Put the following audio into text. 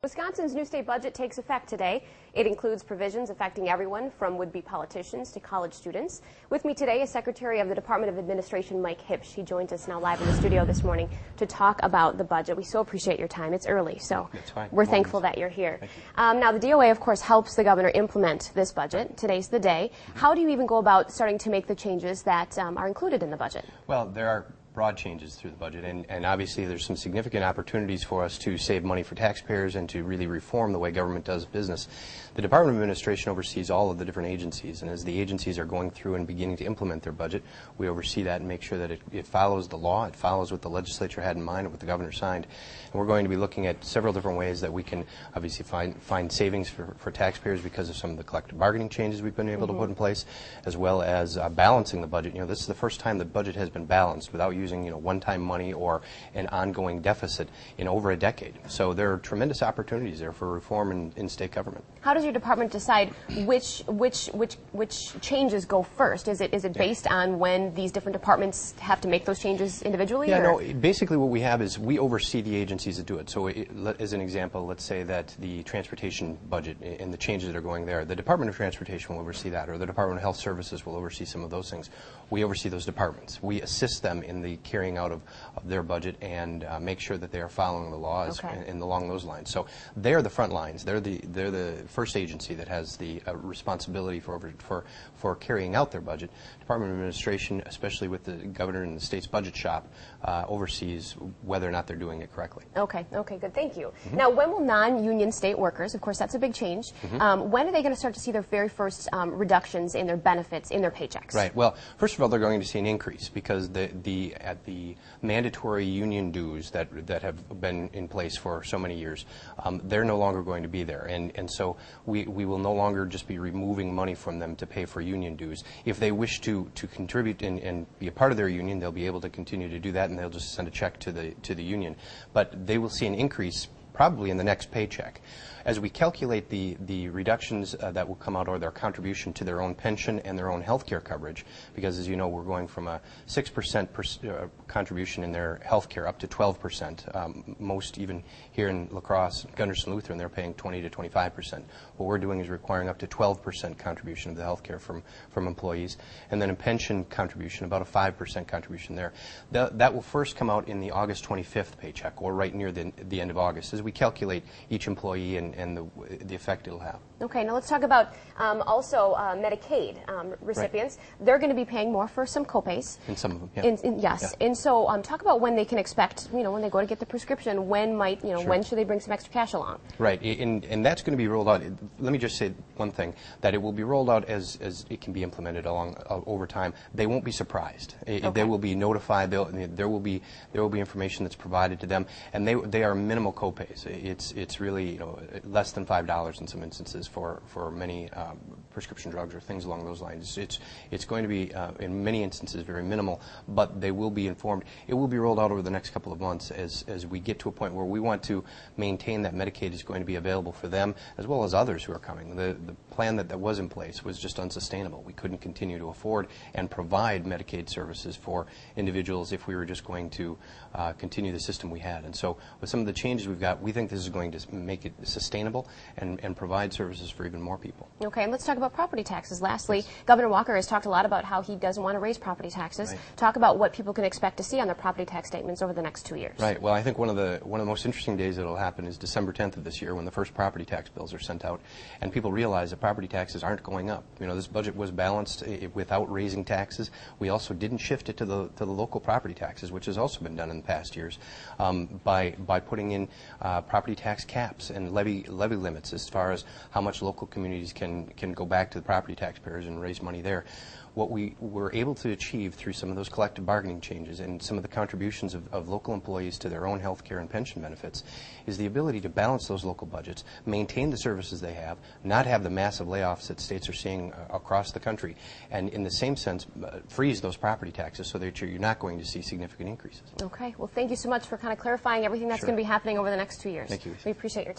Wisconsin's new state budget takes effect today. It includes provisions affecting everyone from would-be politicians to college students. With me today is Secretary of the Department of Administration, Mike Huebsch. He joins us now live in the studio this morning to talk about the budget. We so appreciate your time. It's early, so we're thankful that you're here. Now, the DOA, of course, helps the governor implement this budget. Today's the day. How do you even go about starting to make the changes that are included in the budget? Well, there are broad changes through the budget, and obviously there's some significant opportunities for us to save money for taxpayers and to really reform the way government does business. The Department of Administration oversees all of the different agencies, and as the agencies are going through and beginning to implement their budget, we oversee that and make sure that it follows the law, it follows what the legislature had in mind and what the governor signed. And we're going to be looking at several different ways that we can obviously find savings for taxpayers because of some of the collective bargaining changes we've been able to put in place, as well as balancing the budget. You know, this is the first time the budget has been balanced without using one-time money or an ongoing deficit in over a decade. So there are tremendous opportunities there for reform in state government. How does your department decide which changes go first? Is it based on when these different departments have to make those changes individually? Yeah, no, basically what we have is we oversee the agencies that do it. So as an example, let's say that the transportation budget and the changes that are going there, the Department of Transportation will oversee that, or the Department of Health Services will oversee some of those things. We oversee those departments. We assist them in the carrying out of their budget and make sure that they are following the laws and along those lines. So they're the front lines. They're the first agency that has the responsibility for carrying out their budget. Department of Administration, especially with the governor and the state's budget shop, oversees whether or not they're doing it correctly. Okay, good. Thank you. Now, when will non-union state workers, of course, that's a big change, when are they going to start to see their very first reductions in their benefits, in their paychecks? Right. Well, first of all, they're going to see an increase because at the mandatory union dues that have been in place for so many years, they're no longer going to be there. And so we will no longer just be removing money from them to pay for union dues. If they wish to contribute and be a part of their union, they'll be able to continue to do that, and they'll just send a check to the union. But they will see an increase probably in the next paycheck. As we calculate the reductions that will come out, or their contribution to their own pension and their own health care coverage, because as you know, we're going from a 6% contribution in their health care up to 12%. Most, even here in La Crosse, Gunderson Lutheran, they're paying 20 to 25%. What we're doing is requiring up to 12% contribution of the health care from employees. And then a pension contribution, about a 5% contribution there. That will first come out in the August 25th paycheck, or right near the end of August, as we calculate each employee and the effect it'll have. Okay, now let's talk about also Medicaid recipients. Right. They're going to be paying more for some copays. In some of them, yeah. Yes, yeah. And so talk about when they can expect, when they go to get the prescription, when when should they bring some extra cash along? Right, and that's going to be rolled out. Let me just say one thing, that it will be rolled out as it can be implemented over time. They won't be surprised. They will be notified. There will be information that's provided to them, and they are minimal copays. It's really less than $5 in some instances for many prescription drugs or things along those lines. It's going to be in many instances very minimal, but they will be informed. It will be rolled out over the next couple of months as we get to a point where we want to maintain that Medicaid is going to be available for them as well as others who are coming. The plan that was in place was just unsustainable. We couldn't continue to afford and provide Medicaid services for individuals if we were just going to continue the system we had. And so with some of the changes we've got, we think this is going to make it sustainable and provide services for even more people. Okay, and let's talk about property taxes. Lastly, Governor Walker has talked a lot about how he doesn't want to raise property taxes. Right. Talk about what people can expect to see on their property tax statements over the next 2 years. Right. Well, I think one of the most interesting days that will happen is December 10th of this year, when the first property tax bills are sent out, and people realize that property taxes aren't going up. This budget was balanced without raising taxes. We also didn't shift it to the local property taxes, which has also been done in the past years, by putting in property tax caps and levy limits as far as how much local communities can go back to the property taxpayers and raise money there. What we were able to achieve through some of those collective bargaining changes and some of the contributions of local employees to their own health care and pension benefits is the ability to balance those local budgets, maintain the services they have, not have the massive layoffs that states are seeing across the country, and in the same sense freeze those property taxes so that you're not going to see significant increases. Okay, well, thank you so much for kind of clarifying everything that's going to be happening over the next 2 years. Thank you. We appreciate your time.